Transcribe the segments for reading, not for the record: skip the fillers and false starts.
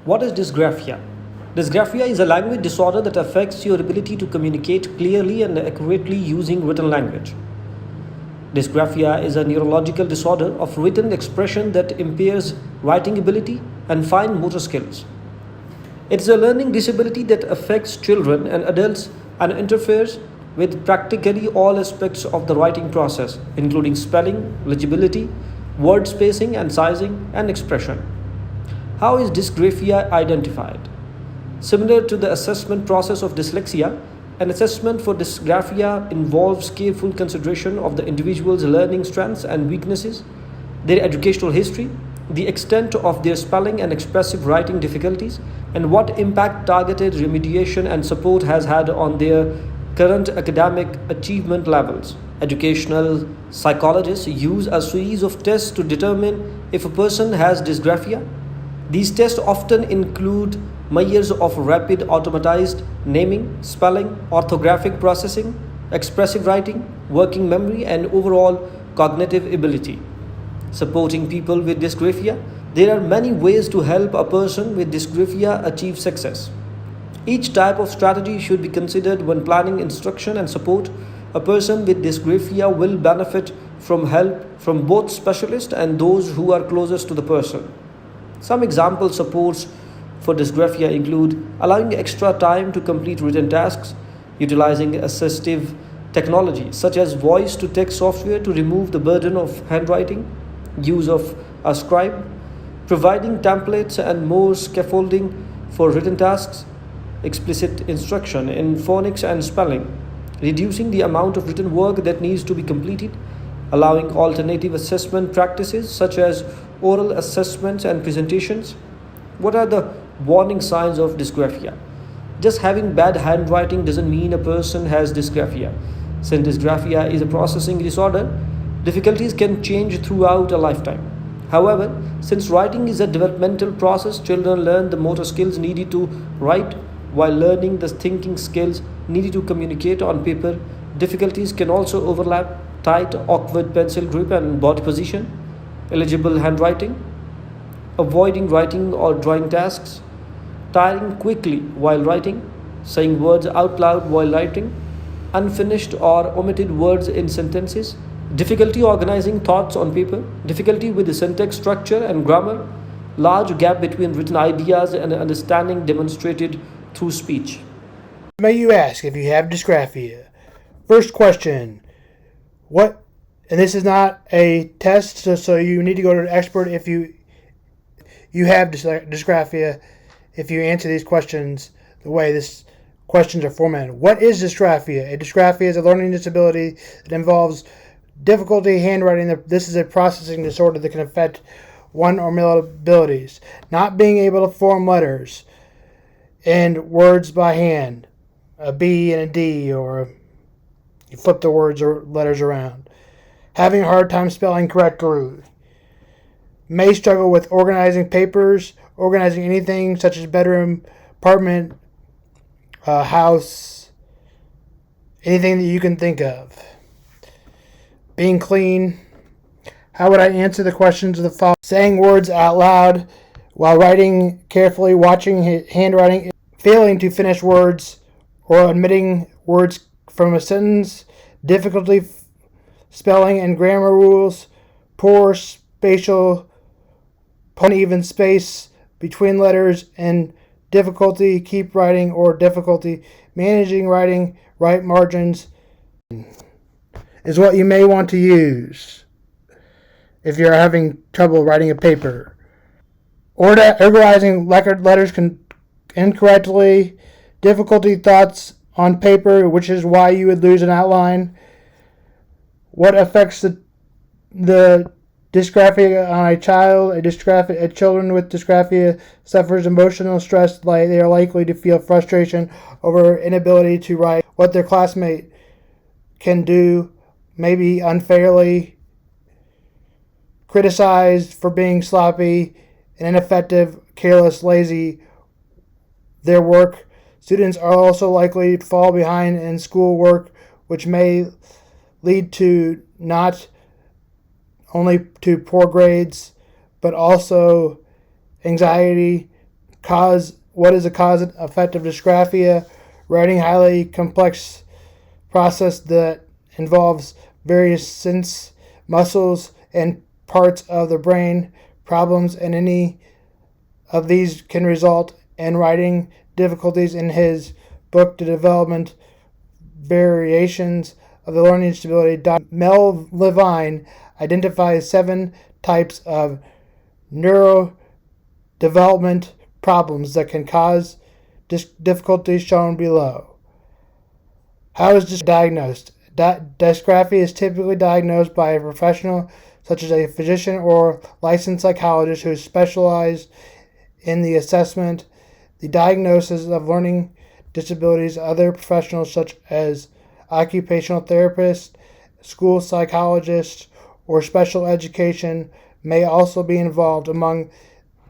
What is dysgraphia? Dysgraphia is a language disorder that affects your ability to communicate clearly and accurately using written language. Dysgraphia is a neurological disorder of written expression that impairs writing ability and fine motor skills. It is a learning disability that affects children and adults and interferes with practically all aspects of the writing process, including spelling, legibility, word spacing and sizing, and expression. How is dysgraphia identified? Similar to the assessment process of dyslexia, an assessment for dysgraphia involves careful consideration of the individual's learning strengths and weaknesses, their educational history, the extent of their spelling and expressive writing difficulties, and what impact targeted remediation and support has had on their current academic achievement levels. Educational psychologists use a series of tests to determine if a person has dysgraphia. These tests often include measures of rapid automatized naming, spelling, orthographic processing, expressive writing, working memory, and overall cognitive ability. Supporting people with dysgraphia, there are many ways to help a person with dysgraphia achieve success. Each type of strategy should be considered when planning instruction and support. A person with dysgraphia will benefit from help from both specialists and those who are closest to the person. Some example supports for dysgraphia include allowing extra time to complete written tasks, utilizing assistive technology such as voice to text software to remove the burden of handwriting, use of a scribe, providing templates and more scaffolding for written tasks, explicit instruction in phonics and spelling, reducing the amount of written work that needs to be completed, allowing alternative assessment practices such as oral assessments and presentations. What are the warning signs of dysgraphia? Just having bad handwriting doesn't mean a person has dysgraphia. Since dysgraphia is a processing disorder, difficulties can change throughout a lifetime. However, since writing is a developmental process, children learn the motor skills needed to write while learning the thinking skills needed to communicate on paper. Difficulties can also overlap tight, awkward pencil grip and body position, illegible handwriting, avoiding writing or drawing tasks, tiring quickly while writing, saying words out loud while writing, unfinished or omitted words in sentences, difficulty organizing thoughts on paper, difficulty with the syntax structure and grammar, large gap between written ideas and understanding demonstrated through speech. May you ask if you have dysgraphia? First question, what, and this is not a test, so you need to go to an expert if you have dysgraphia, if you answer these questions the way these questions are formatted. What is dysgraphia? A dysgraphia is a learning disability that involves difficulty handwriting. This is a processing disorder that can affect one or more abilities. Not being able to form letters and words by hand, a B and a D, or you flip the words or letters around. Having a hard time spelling correctly. May struggle with organizing papers, organizing anything such as bedroom, apartment, house, anything that you can think of. Being clean. How would I answer the questions of the following? Saying words out loud while writing carefully, watching handwriting, failing to finish words or omitting words from a sentence, difficulty spelling and grammar rules, poor spatial, uneven space between letters, and difficulty keep writing or difficulty managing writing, right margins is what you may want to use if you're having trouble writing a paper. Organizing letters incorrectly, difficulty thoughts on paper, which is why you would lose an outline. What affects the dysgraphia on a child? A children with dysgraphia suffers emotional stress. They are likely to feel frustration over inability to write what their classmate can do, maybe unfairly criticized for being sloppy and ineffective, careless, lazy. Their work. Students are also likely to fall behind in school work, which may lead to not only to poor grades, but also anxiety, What is the cause and effect of dysgraphia? Writing highly complex process that involves various sense muscles and parts of the brain. Problems in any of these can result in writing difficulties. In his book, The Development Variations of the Learning Disability, Mel Levine identifies 7 types of neurodevelopment problems that can cause difficulties shown below. How is this diagnosed? Dysgraphia is typically diagnosed by a professional such as a physician or licensed psychologist who specializes in the assessment, the diagnosis of learning disabilities. Other professionals such as occupational therapists, school psychologists, or special education may also be involved. Among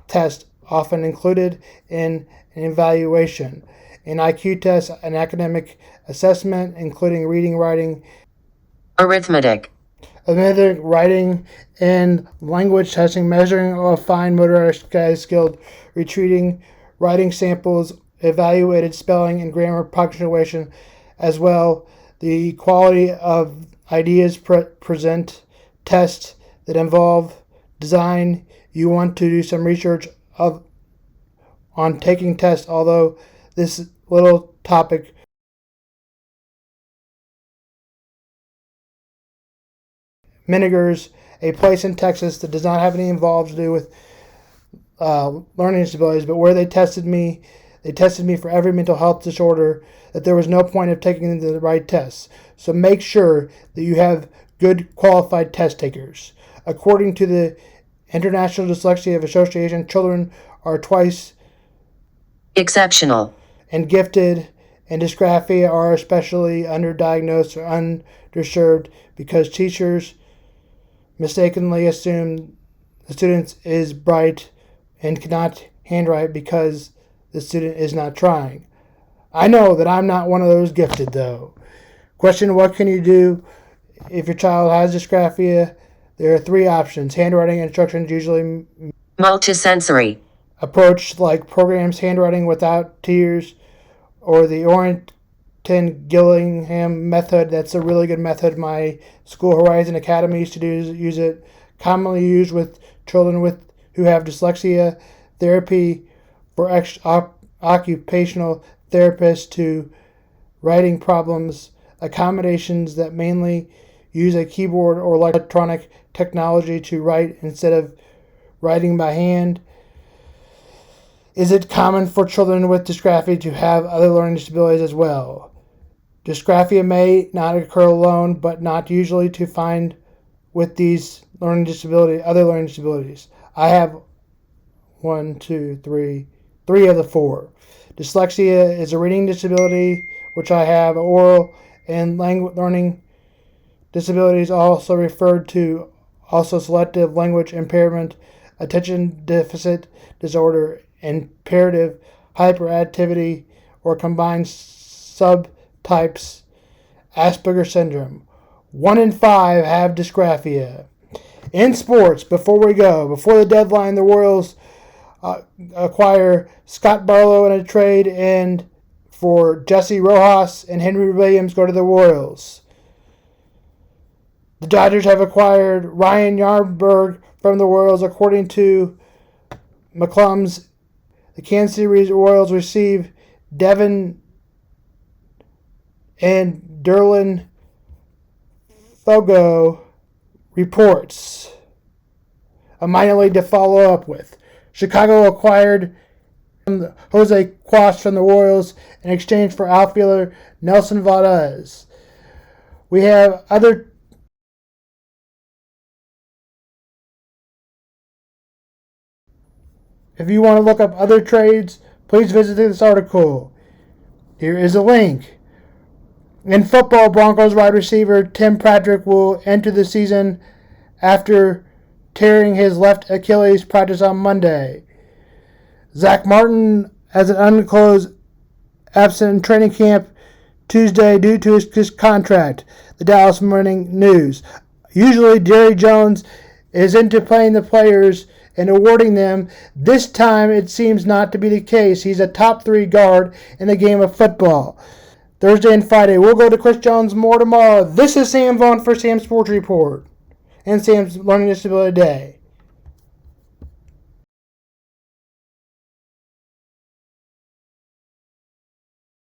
tests often included in an evaluation, an IQ test, an academic assessment, including reading, writing, arithmetic, writing, and language testing, measuring of fine motor skills, retrieving writing samples, evaluated spelling and grammar punctuation, as well the quality of ideas present, tests that involve design. You want to do some research on taking tests, although this little topic Minigers, a place in Texas that does not have any involved to do with learning disabilities, but where they tested me for every mental health disorder, that there was no point of taking the right tests. So make sure that you have good qualified test takers. According to the International Dyslexia Association, children are twice exceptional and gifted, and dysgraphia are especially underdiagnosed or underserved because teachers mistakenly assume the student is bright and cannot handwrite because the student is not trying. I know that I'm not one of those gifted, though. Question: what can you do if your child has dysgraphia? There are 3 options. Handwriting instructions, usually multisensory approach, like programs handwriting without tears, or the Gillingham method. That's a really good method. My school, Horizon Academy, used to use it. Commonly used with children who have dyslexia. Therapy for occupational therapists to writing problems. Accommodations that mainly use a keyboard or electronic technology to write instead of writing by hand. Is it common for children with dysgraphia to have other learning disabilities as well? Dysgraphia may not occur alone, but not usually to find with these other learning disabilities. I have 3 of the 4. Dyslexia is a reading disability, which I have. Oral and language learning disabilities, also referred to also selective language impairment, attention deficit disorder, imperative hyperactivity, or combined subtypes, Asperger syndrome. 1 in 5 have dysgraphia. In sports, before the deadline, the Royals acquire Scott Barlow in a trade, and for Jesse Rojas and Henry Williams go to the Royals. The Dodgers have acquired Ryan Yarbrough from the Royals. According to McClum's, the Kansas City Royals receive Devin and Derlin Fogo reports. A minor league to follow up with. Chicago acquired Jose Quas from the Royals in exchange for outfielder Nelson Valdez. We have other If you want to look up other trades, please visit this article. Here is a link. In football, Broncos wide receiver Tim Patrick will enter the season after tearing his left Achilles practice on Monday. Zach Martin has an undisclosed absent in training camp Tuesday due to his contract, the Dallas Morning News. Usually, Jerry Jones is into playing the players and awarding them. This time it seems not to be the case. He's a top 3 guard in the game of football. Thursday and Friday, we'll go to Chris Jones more tomorrow. This is Sam Vaughn for Sam's Sports Report and Sam's Learning Disability Day.